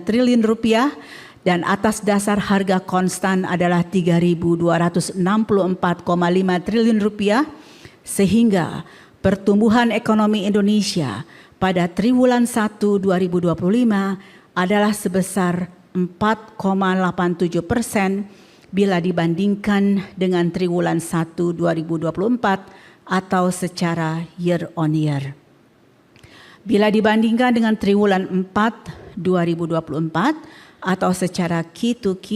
triliun rupiah dan atas dasar harga konstan adalah 3.264,5 triliun rupiah, sehingga pertumbuhan ekonomi Indonesia pada triwulan 1 2025 adalah sebesar 4,87% bila dibandingkan dengan triwulan 1 2024 atau secara year on year. Bila dibandingkan dengan triwulan 4 2024 atau secara Q2Q,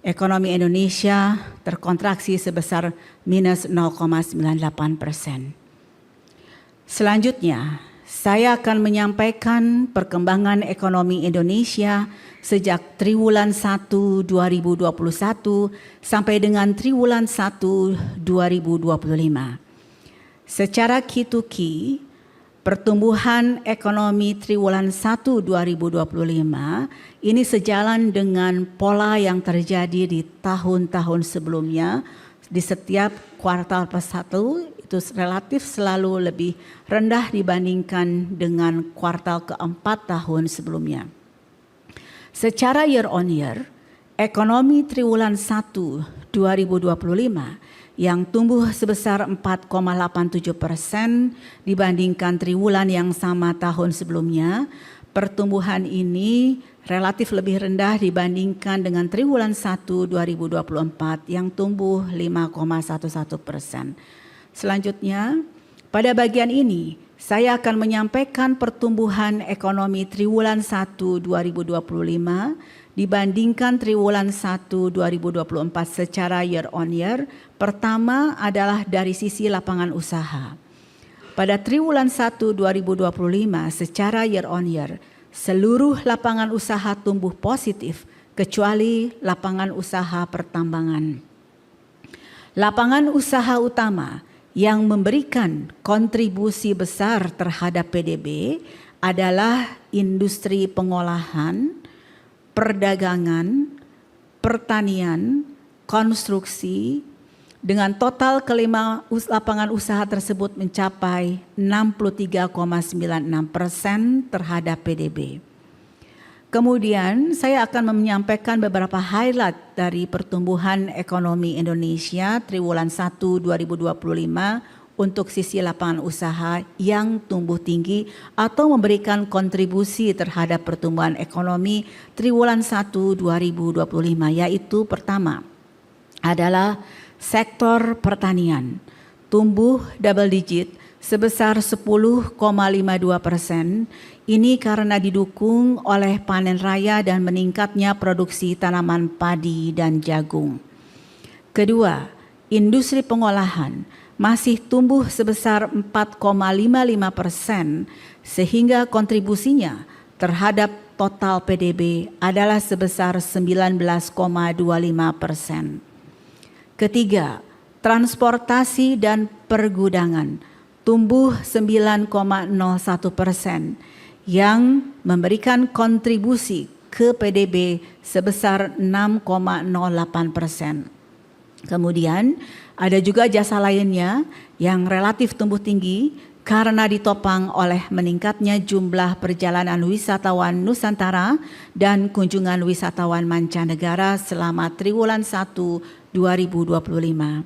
ekonomi Indonesia terkontraksi sebesar minus 0,98%. Selanjutnya, saya akan menyampaikan perkembangan ekonomi Indonesia sejak triwulan 1 2021 sampai dengan triwulan 1 2025. Secara Q2Q, pertumbuhan ekonomi triwulan 1 2025 ini sejalan dengan pola yang terjadi di tahun-tahun sebelumnya. Di setiap kuartal +1 itu relatif selalu lebih rendah dibandingkan dengan kuartal keempat tahun sebelumnya. Secara year on year, ekonomi triwulan 1 2025 yang tumbuh sebesar 4,87% dibandingkan triwulan yang sama tahun sebelumnya. Pertumbuhan ini relatif lebih rendah dibandingkan dengan triwulan 1 2024 yang tumbuh 5,11%. Selanjutnya, pada bagian ini saya akan menyampaikan pertumbuhan ekonomi triwulan 1 2025 dibandingkan triwulan 1 2024 secara year on year. Pertama adalah dari sisi lapangan usaha. Pada triwulan 1 2025 secara year on year, seluruh lapangan usaha tumbuh positif kecuali lapangan usaha pertambangan. Lapangan usaha utama yang memberikan kontribusi besar terhadap PDB adalah industri pengolahan, perdagangan, pertanian, konstruksi, dengan total kelima lapangan usaha tersebut mencapai 63,96% terhadap PDB. Kemudian saya akan menyampaikan beberapa highlight dari pertumbuhan ekonomi Indonesia triwulan 1 2025 untuk sisi lapangan usaha yang tumbuh tinggi atau memberikan kontribusi terhadap pertumbuhan ekonomi triwulan 1 2025, yaitu pertama adalah sektor pertanian, tumbuh double digit sebesar 10,52%. Ini karena didukung oleh panen raya dan meningkatnya produksi tanaman padi dan jagung. Kedua, industri pengolahan masih tumbuh sebesar 4,55%, sehingga kontribusinya terhadap total PDB adalah sebesar 19,25%. Ketiga, transportasi dan pergudangan tumbuh 9,01% yang memberikan kontribusi ke PDB sebesar 6,08%. Kemudian ada juga jasa lainnya yang relatif tumbuh tinggi karena ditopang oleh meningkatnya jumlah perjalanan wisatawan Nusantara dan kunjungan wisatawan mancanegara selama triwulan 1 2025.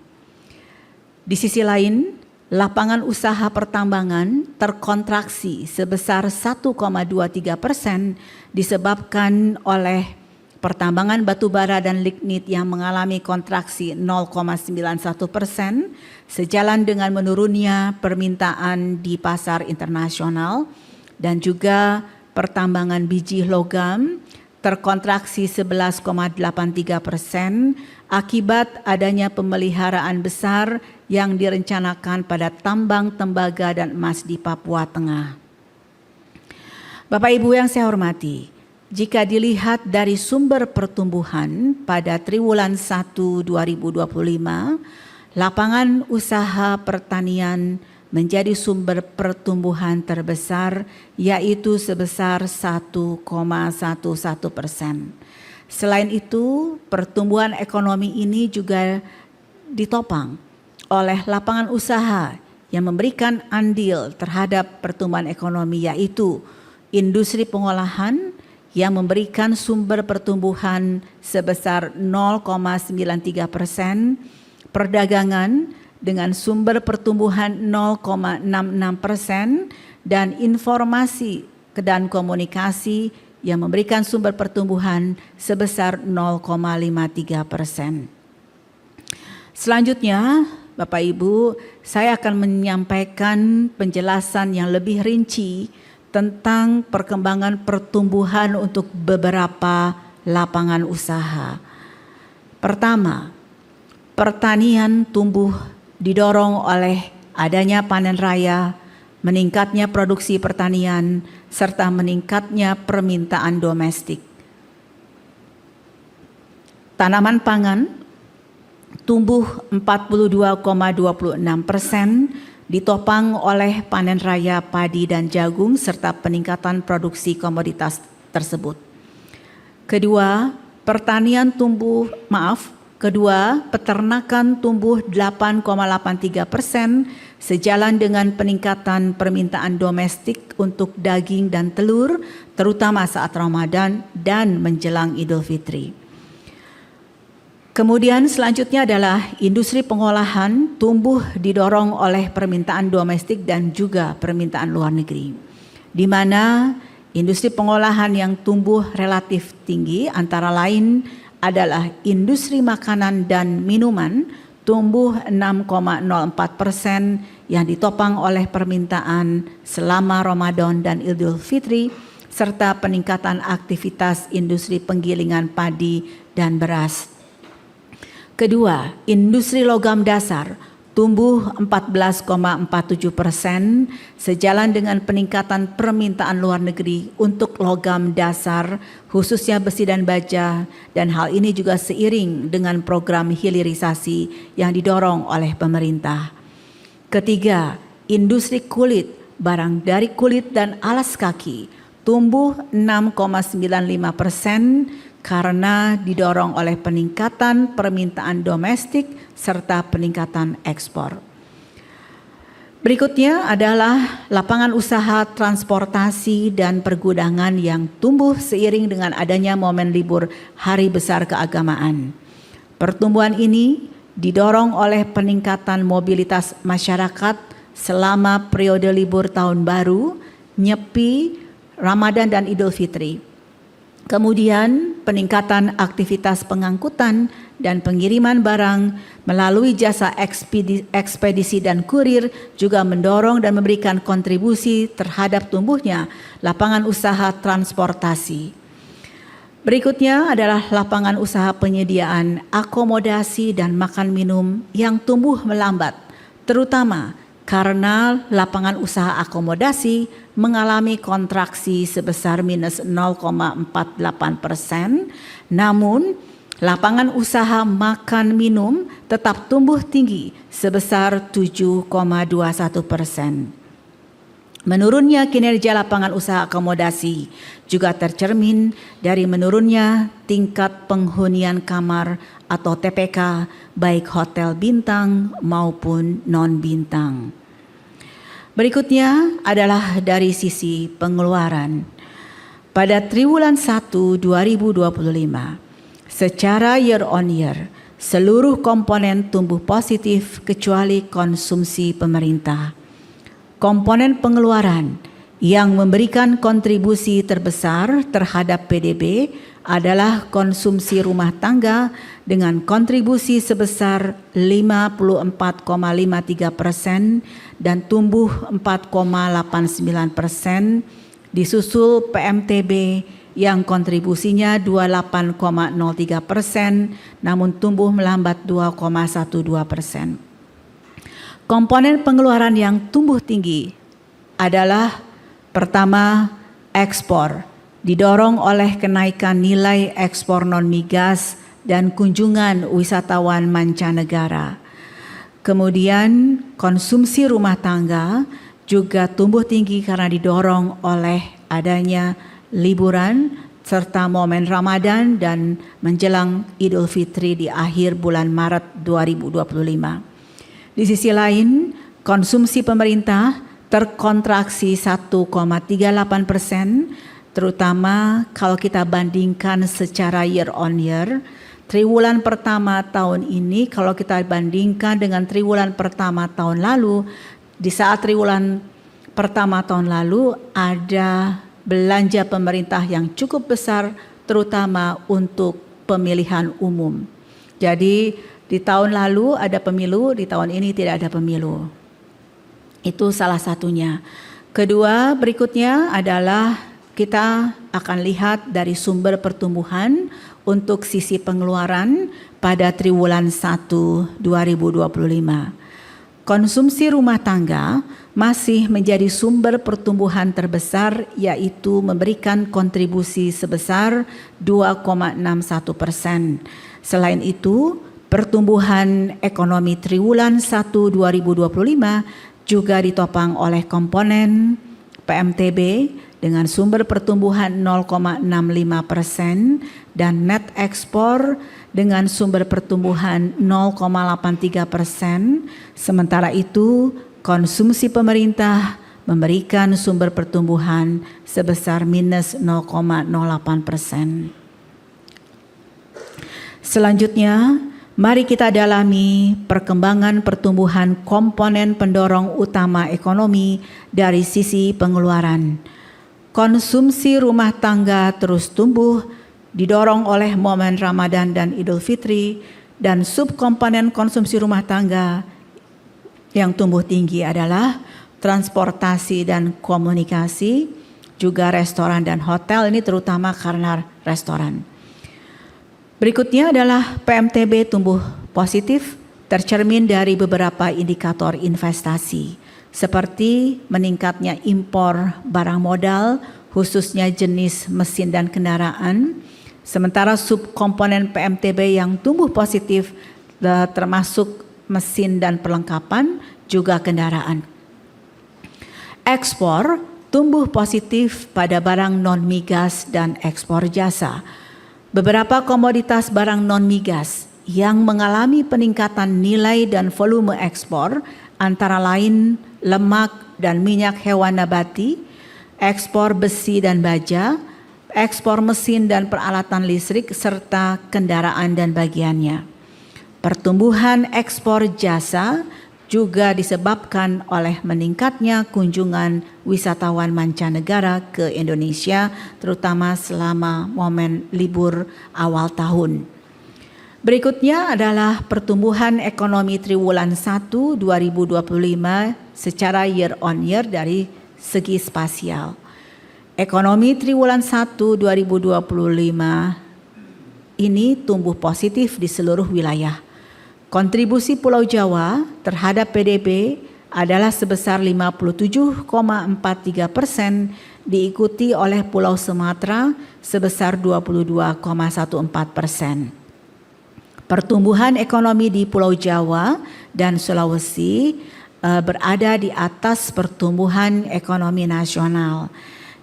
Di sisi lain, lapangan usaha pertambangan terkontraksi sebesar 1,23% disebabkan oleh pertambangan batubara dan lignit yang mengalami kontraksi 0,91% sejalan dengan menurunnya permintaan di pasar internasional, dan juga pertambangan biji logam terkontraksi 11,83% akibat adanya pemeliharaan besar yang direncanakan pada tambang tembaga dan emas di Papua Tengah. Bapak Ibu yang saya hormati, jika dilihat dari sumber pertumbuhan pada triwulan 1 2025, lapangan usaha pertanian menjadi sumber pertumbuhan terbesar, yaitu sebesar 1,11%. Selain itu, pertumbuhan ekonomi ini juga ditopang oleh lapangan usaha yang memberikan andil terhadap pertumbuhan ekonomi, yaitu industri pengolahan yang memberikan sumber pertumbuhan sebesar 0,93%, perdagangan dengan sumber pertumbuhan 0,66%, dan informasi dan komunikasi yang memberikan sumber pertumbuhan sebesar 0,53%. Selanjutnya, Bapak Ibu, saya akan menyampaikan penjelasan yang lebih rinci tentang perkembangan pertumbuhan untuk beberapa lapangan usaha. Pertama, pertanian tumbuh didorong oleh adanya panen raya, meningkatnya produksi pertanian, serta meningkatnya permintaan domestik. Tanaman pangan tumbuh 42,26%, ditopang oleh panen raya padi dan jagung serta peningkatan produksi komoditas tersebut. Kedua, peternakan tumbuh 8,83%, sejalan dengan peningkatan permintaan domestik untuk daging dan telur, terutama saat Ramadan dan menjelang Idul Fitri. Kemudian selanjutnya adalah industri pengolahan tumbuh didorong oleh permintaan domestik dan juga permintaan luar negeri, di mana industri pengolahan yang tumbuh relatif tinggi antara lain adalah industri makanan dan minuman tumbuh 6,04% yang ditopang oleh permintaan selama Ramadan dan Idul Fitri serta peningkatan aktivitas industri penggilingan padi dan beras. Kedua, industri logam dasar tumbuh 14,47%, sejalan dengan peningkatan permintaan luar negeri untuk logam dasar khususnya besi dan baja, dan hal ini juga seiring dengan program hilirisasi yang didorong oleh pemerintah. Ketiga, industri kulit, barang dari kulit dan alas kaki tumbuh 6,95% karena didorong oleh peningkatan permintaan domestik serta peningkatan ekspor. Berikutnya adalah lapangan usaha transportasi dan pergudangan yang tumbuh seiring dengan adanya momen libur Hari Besar Keagamaan. Pertumbuhan ini didorong oleh peningkatan mobilitas masyarakat selama periode libur Tahun Baru, Nyepi, Ramadan dan Idul Fitri. Kemudian peningkatan aktivitas pengangkutan dan pengiriman barang melalui jasa ekspedisi dan kurir juga mendorong dan memberikan kontribusi terhadap tumbuhnya lapangan usaha transportasi. Berikutnya adalah lapangan usaha penyediaan akomodasi dan makan minum yang tumbuh melambat, terutama karena lapangan usaha akomodasi mengalami kontraksi sebesar minus 0,48%, namun lapangan usaha makan minum tetap tumbuh tinggi sebesar 7,21%. Menurunnya kinerja lapangan usaha akomodasi juga tercermin dari menurunnya tingkat penghunian kamar atau TPK baik hotel bintang maupun non-bintang. Berikutnya adalah dari sisi pengeluaran. Pada triwulan 1 2025, secara year on year, seluruh komponen tumbuh positif kecuali konsumsi pemerintah. Komponen pengeluaran yang memberikan kontribusi terbesar terhadap PDB adalah konsumsi rumah tangga dengan kontribusi sebesar 54,53% dan tumbuh 4,89%, disusul PMTB yang kontribusinya 28,03% namun tumbuh melambat 2,12%. Komponen pengeluaran yang tumbuh tinggi adalah pertama, ekspor, didorong oleh kenaikan nilai ekspor non-migas dan kunjungan wisatawan mancanegara. Kemudian konsumsi rumah tangga juga tumbuh tinggi karena didorong oleh adanya liburan serta momen Ramadan dan menjelang Idul Fitri di akhir bulan Maret 2025. Di sisi lain, konsumsi pemerintah terkontraksi 1,38%, terutama kalau kita bandingkan secara year on year. Triwulan pertama tahun ini kalau kita bandingkan dengan triwulan pertama tahun lalu, di saat triwulan pertama tahun lalu ada belanja pemerintah yang cukup besar, terutama untuk pemilihan umum. Jadi di tahun lalu ada pemilu, di tahun ini tidak ada pemilu. Itu salah satunya. Kedua, berikutnya adalah kita akan lihat dari sumber pertumbuhan untuk sisi pengeluaran pada triwulan 1 2025. Konsumsi rumah tangga masih menjadi sumber pertumbuhan terbesar, yaitu memberikan kontribusi sebesar 2,61%. Selain itu, pertumbuhan ekonomi triwulan 1 2025 juga ditopang oleh komponen PMTB dengan sumber pertumbuhan 0,65% dan net ekspor dengan sumber pertumbuhan 0,83%. Sementara itu, konsumsi pemerintah memberikan sumber pertumbuhan sebesar minus 0,08%. Selanjutnya, mari kita dalami perkembangan pertumbuhan komponen pendorong utama ekonomi dari sisi pengeluaran. Konsumsi rumah tangga terus tumbuh, didorong oleh momen Ramadan dan Idul Fitri, dan subkomponen konsumsi rumah tangga yang tumbuh tinggi adalah transportasi dan komunikasi, juga restoran dan hotel, ini terutama karena restoran. Berikutnya adalah PMTB tumbuh positif, tercermin dari beberapa indikator investasi, seperti meningkatnya impor barang modal, khususnya jenis mesin dan kendaraan. Sementara subkomponen PMTB yang tumbuh positif termasuk mesin dan perlengkapan, juga kendaraan. Ekspor tumbuh positif pada barang non-migas dan ekspor jasa. Beberapa komoditas barang non-migas yang mengalami peningkatan nilai dan volume ekspor antara lain lemak dan minyak hewan nabati, ekspor besi dan baja, ekspor mesin dan peralatan listrik, serta kendaraan dan bagiannya. Pertumbuhan ekspor jasa juga disebabkan oleh meningkatnya kunjungan wisatawan mancanegara ke Indonesia, terutama selama momen libur awal tahun. Berikutnya adalah pertumbuhan ekonomi triwulan 1 2025 secara year on year dari segi spasial. Ekonomi triwulan 1 2025 ini tumbuh positif di seluruh wilayah. Kontribusi Pulau Jawa terhadap PDB adalah sebesar 57,43%, diikuti oleh Pulau Sumatera sebesar 22,14%. Pertumbuhan ekonomi di Pulau Jawa dan Sulawesi berada di atas pertumbuhan ekonomi nasional,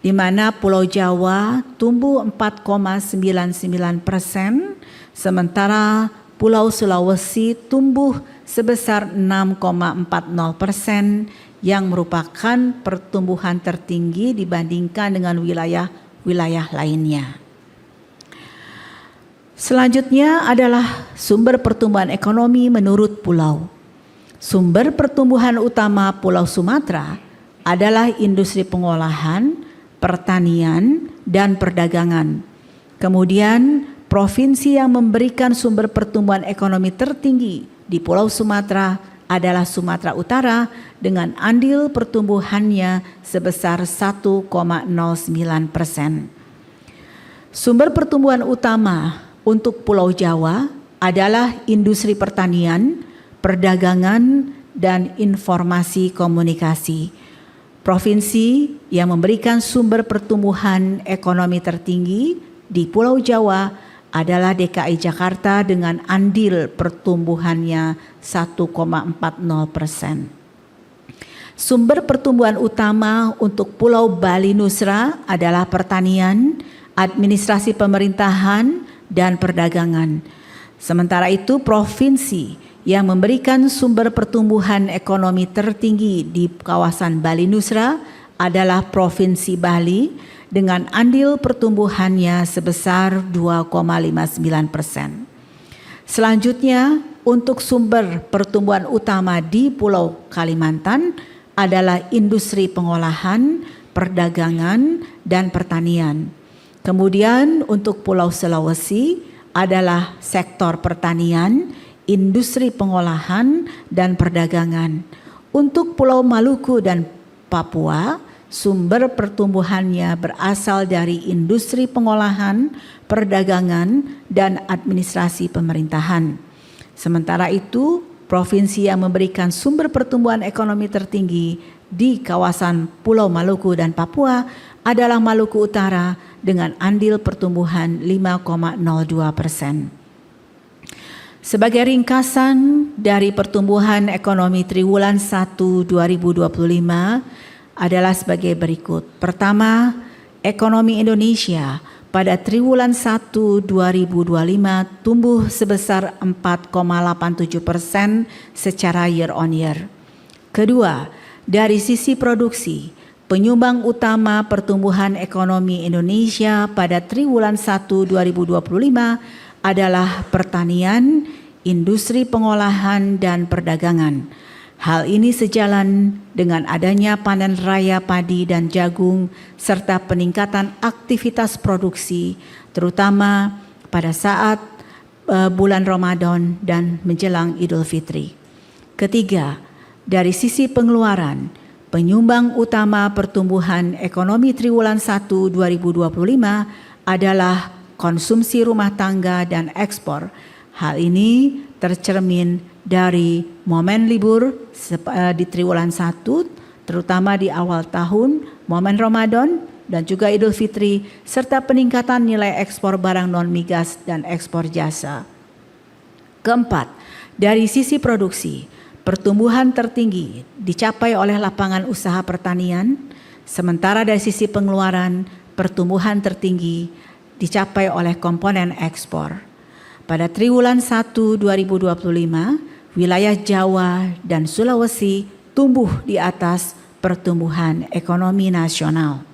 di mana Pulau Jawa tumbuh 4,99%, sementara Pulau Sulawesi tumbuh sebesar 6,40%, yang merupakan pertumbuhan tertinggi dibandingkan dengan wilayah-wilayah lainnya. Selanjutnya adalah sumber pertumbuhan ekonomi menurut pulau. Sumber pertumbuhan utama Pulau Sumatera adalah industri pengolahan, pertanian, dan perdagangan. Kemudian, provinsi yang memberikan sumber pertumbuhan ekonomi tertinggi di Pulau Sumatera adalah Sumatera Utara dengan andil pertumbuhannya sebesar 1,09%. Sumber pertumbuhan utama untuk Pulau Jawa adalah industri pertanian, perdagangan, dan informasi komunikasi. Provinsi yang memberikan sumber pertumbuhan ekonomi tertinggi di Pulau Jawa adalah DKI Jakarta dengan andil pertumbuhannya 1,40%. Sumber pertumbuhan utama untuk Pulau Bali Nusra adalah pertanian, administrasi pemerintahan, dan perdagangan. Sementara itu, provinsi yang memberikan sumber pertumbuhan ekonomi tertinggi di kawasan Bali Nusra adalah Provinsi Bali dengan andil pertumbuhannya sebesar 2,59%. Selanjutnya, untuk sumber pertumbuhan utama di Pulau Kalimantan adalah industri pengolahan, perdagangan, dan pertanian. Kemudian untuk Pulau Sulawesi adalah sektor pertanian, industri pengolahan, dan perdagangan. Untuk Pulau Maluku dan Papua, sumber pertumbuhannya berasal dari industri pengolahan, perdagangan, dan administrasi pemerintahan. Sementara itu, provinsi yang memberikan sumber pertumbuhan ekonomi tertinggi di kawasan Pulau Maluku dan Papua adalah Maluku Utara dengan andil pertumbuhan 5,02%. Sebagai ringkasan dari pertumbuhan ekonomi triwulan 1 2025 adalah sebagai berikut. Pertama, ekonomi Indonesia pada triwulan 1 2025 tumbuh sebesar 4,87% secara year on year. Kedua, dari sisi produksi, penyumbang utama pertumbuhan ekonomi Indonesia pada triwulan 1 2025 adalah pertanian, industri pengolahan, dan perdagangan. Hal ini sejalan dengan adanya panen raya padi dan jagung serta peningkatan aktivitas produksi terutama pada saat bulan Ramadan dan menjelang Idul Fitri. Ketiga, dari sisi pengeluaran, penyumbang utama pertumbuhan ekonomi triwulan 1 2025 adalah konsumsi rumah tangga dan ekspor. Hal ini tercermin dari momen libur di triwulan 1, terutama di awal tahun, momen Ramadan dan juga Idul Fitri, serta peningkatan nilai ekspor barang non-migas dan ekspor jasa. Keempat, dari sisi produksi, pertumbuhan tertinggi dicapai oleh lapangan usaha pertanian, sementara dari sisi pengeluaran, pertumbuhan tertinggi dicapai oleh komponen ekspor. Pada triwulan 1 2025, wilayah Jawa dan Sulawesi tumbuh di atas pertumbuhan ekonomi nasional.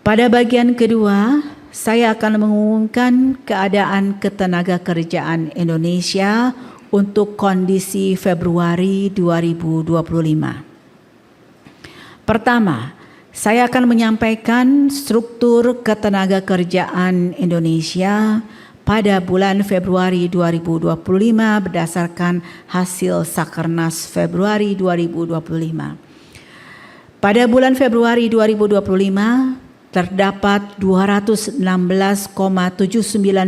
Pada bagian kedua, saya akan mengumumkan keadaan ketenagakerjaan Indonesia untuk kondisi Februari 2025. Pertama, saya akan menyampaikan struktur ketenagakerjaan Indonesia pada bulan Februari 2025 berdasarkan hasil Sakernas Februari 2025. Pada bulan Februari 2025 terdapat 216,79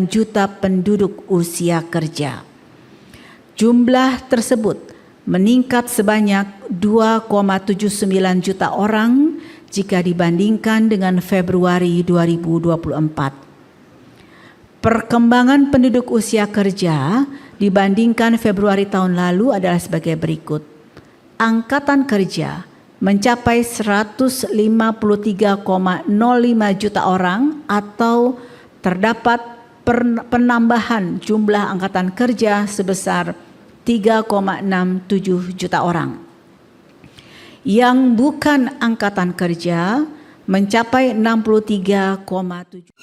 juta penduduk usia kerja. Jumlah tersebut meningkat sebanyak 2,79 juta orang jika dibandingkan dengan Februari 2024. Perkembangan penduduk usia kerja dibandingkan Februari tahun lalu adalah sebagai berikut. Angkatan kerja mencapai 153,05 juta orang atau terdapat penambahan jumlah angkatan kerja sebesar 3,67 juta orang. Yang bukan angkatan kerja mencapai 63,7.